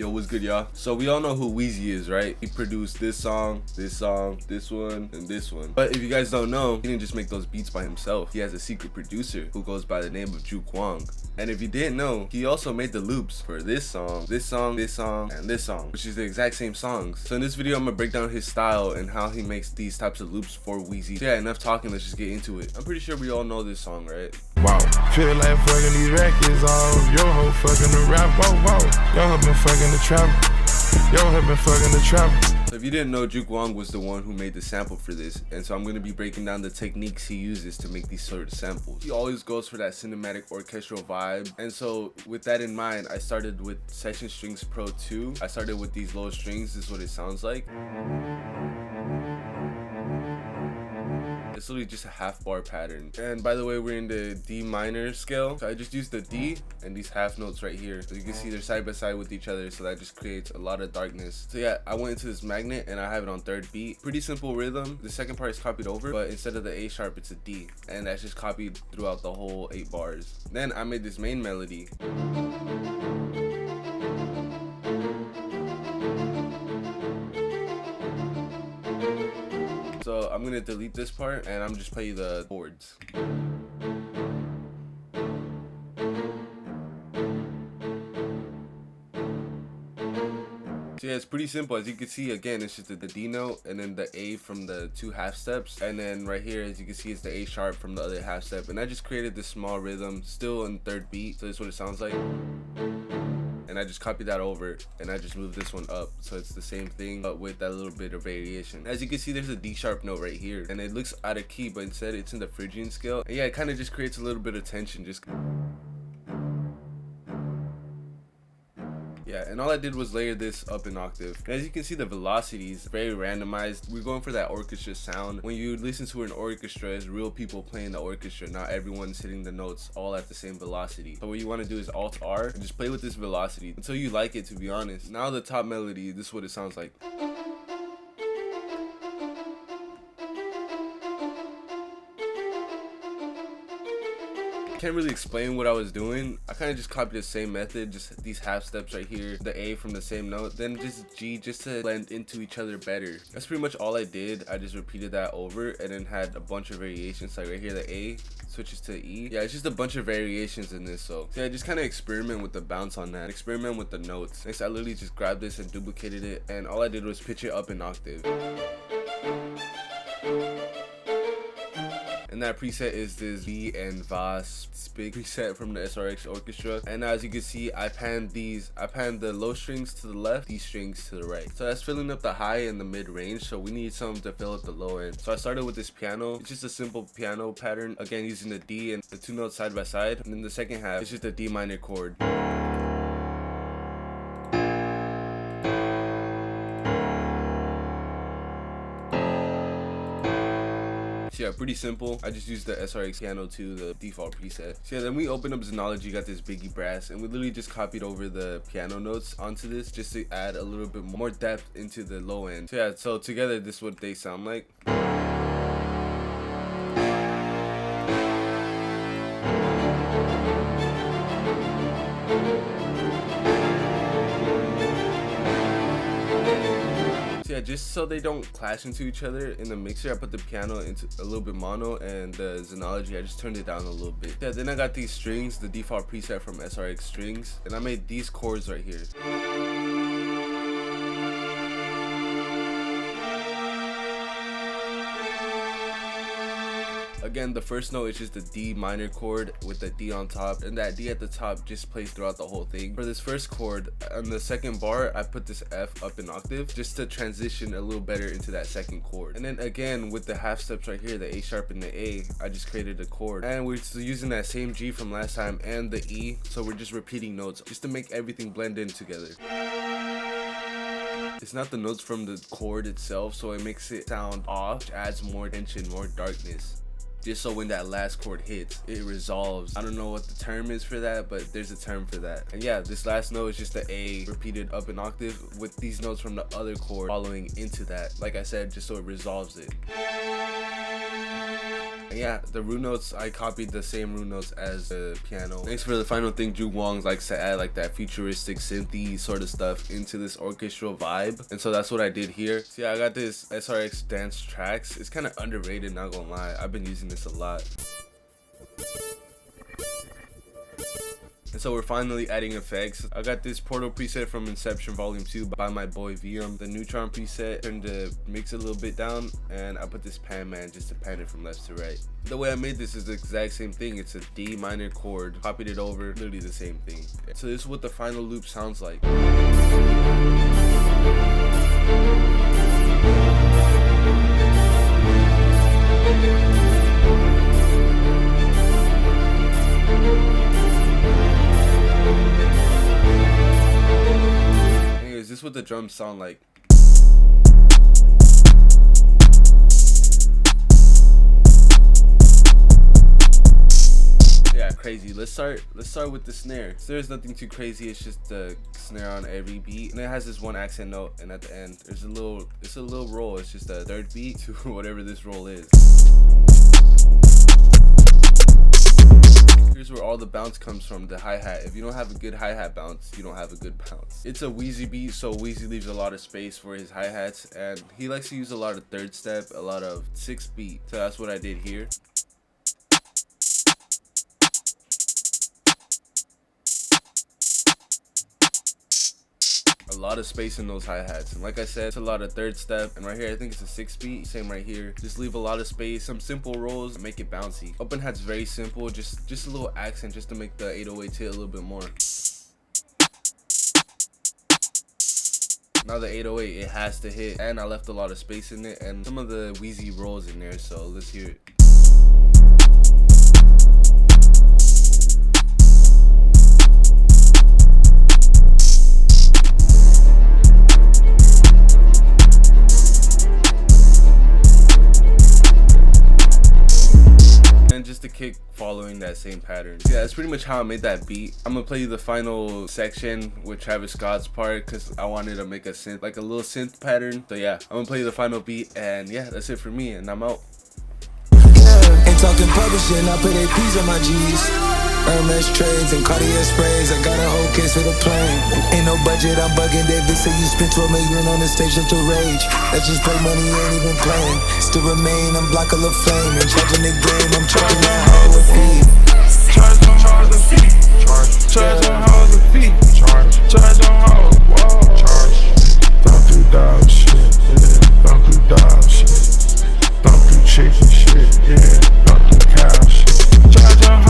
Yo, what's good, y'all? So we all know who Wheezy is, right? He produced this song, this one, and this one. But if you guys don't know, he didn't just make those beats by himself. He has a secret producer who goes by the name of Juke Wong. And if you didn't know, he also made the loops for this song, and this song, which is the exact same songs. So in this video, I'm gonna break down his style and how he makes these types of loops for Wheezy. So yeah, enough talking, let's just get into it. I'm pretty sure we all know this song, right? Wow. Feel like fucking these records off. Yo ho fucking the rap. Whoa. Yo ho been fucking the trap. Yo have been fucking the trap. So if you didn't know, Juke Wong was the one who made the sample for this, and so I'm going to be breaking down the techniques he uses to make these sort of samples. He always goes for that cinematic orchestral vibe, and so with that in mind, I started with Section Strings Pro 2. I started with these low strings. This is what it sounds like. It's literally just a half bar pattern. And by the way, we're in the D minor scale, so I just used the D and these half notes right here. So you can see they're side by side with each other, so that just creates a lot of darkness. So yeah, I went into this magnet and I have it on 3rd beat. Pretty simple rhythm. The second part is copied over, but instead of the A sharp, it's a D, and that's just copied throughout the whole 8 bars. Then I made this main melody. So I'm gonna delete this part and I'm just playing the chords. So yeah, it's pretty simple. As you can see, again, it's just the D note and then the A from the 2 half steps, and then right here, as you can see, it's the A sharp from the other half step. And I just created this small rhythm still in 3rd beat, so that's what it sounds like. And I just copied that over and I just moved this one up, so it's the same thing but with that little bit of variation. As you can see, there's a D sharp note right here and it looks out of key, but instead it's in the Phrygian scale. And yeah, it kind of just creates a little bit of tension. Yeah, and all I did was layer this up an octave. As you can see, the velocity is very randomized. We're going for that orchestra sound. When you listen to an orchestra, it's real people playing the orchestra, not everyone's hitting the notes all at the same velocity. So what you want to do is Alt R and just play with this velocity until you like it, to be honest. Now the top melody, this is what it sounds like. Can't really explain what I was doing. I kind of just copied the same method, just these half steps right here, the A from the same note, then just G, just to blend into each other better. That's pretty much all I did. I just repeated that over and then had a bunch of variations, like right here the A switches to E. Yeah, it's just a bunch of variations in this. So yeah, just kind of experiment with the bounce on that, experiment with the notes. Next, I literally just grabbed this and duplicated it, and all I did was pitch it up an octave. And that preset is this V and Vas big preset from the SRX orchestra. And as you can see, I panned the low strings to the left, these strings to the right. So that's filling up the high and the mid range, so we need something to fill up the low end. So I started with this piano. It's just a simple piano pattern, again using the D and the 2 notes side by side. And then the second half, it's just a D minor chord. Yeah, pretty simple. I just used the SRX piano 2, the default preset. So yeah, then we opened up Xenology, got this Biggie brass, and we literally just copied over the piano notes onto this just to add a little bit more depth into the low end. So yeah, so together this is what they sound like. Yeah, just so they don't clash into each other in the mixer, I put the piano into a little bit mono, and the Xenology, I just turned it down a little bit. Yeah, then I got these strings, the default preset from SRX strings, and I made these chords right here. Again, the first note is just the D minor chord with the D on top, and that D at the top just plays throughout the whole thing. For this first chord, on the second bar, I put this F up an octave just to transition a little better into that second chord. And then again, with the half steps right here, the A sharp and the A, I just created a chord. And we're still using that same G from last time and the E, so we're just repeating notes just to make everything blend in together. It's not the notes from the chord itself, so it makes it sound off, which adds more tension, more darkness. Just so when that last chord hits, it resolves. I don't know what the term is for that, but there's a term for that. And yeah, this last note is just the A repeated up an octave with these notes from the other chord following into that. Like I said, just so it resolves it. And yeah, the root notes, I copied the same root notes as the piano. Next, for the final thing, Juke Wong likes to add like that futuristic synthy sort of stuff into this orchestral vibe, and so that's what I did here. So yeah, I got this SRX Dance Tracks. It's kind of underrated, not gonna lie. I've been using this a lot. And so we're finally adding effects. I got this Portal preset from Inception Volume 2 by my boy VM. The Neutron preset, turned the mix a little bit down, and I put this pan man just to pan it from left to right. The way I made this is the exact same thing. It's a D minor chord, copied it over, literally the same thing. So this is what the final loop sounds like. This is what the drums sound like. Yeah, crazy. Let's start with the snare. So there's nothing too crazy. It's just the snare on every beat, and it has this one accent note, and at the end there's it's a little roll. It's just a third beat to whatever this roll is. Here's where all the bounce comes from, the hi-hat. If you don't have a good hi-hat bounce, you don't have a good bounce. It's a Wheezy beat, so Wheezy leaves a lot of space for his hi-hats, and he likes to use a lot of third step, a lot of 6-beat. So that's what I did here. A lot of space in those hi-hats, and like I said, it's a lot of third step, and right here I think it's a 6-beat, same right here. Just leave a lot of space, some simple rolls, make it bouncy. Open hat's very simple, just a little accent just to make the 808 hit a little bit more. Now the 808, it has to hit, and I left a lot of space in it, and some of the Wheezy rolls in there, so let's hear it. Just a kick following that same pattern. Yeah, that's pretty much how I made that beat. I'm gonna play you the final section with Travis Scott's part because I wanted to make a synth, like a little synth pattern. So yeah, I'm gonna play you the final beat, and yeah, that's it for me, and I'm out. Ain't talking publishing, I put APs on my G's. Hermes trades and Cartier sprays. I got a whole case for the plane. Ain't no budget, I'm bugging. David say you spent 12 million on the stage just to rage. Let's just play money, ain't even playing. Still remain, I'm black of the flame. And charging the game, I'm charging that hoe with feed.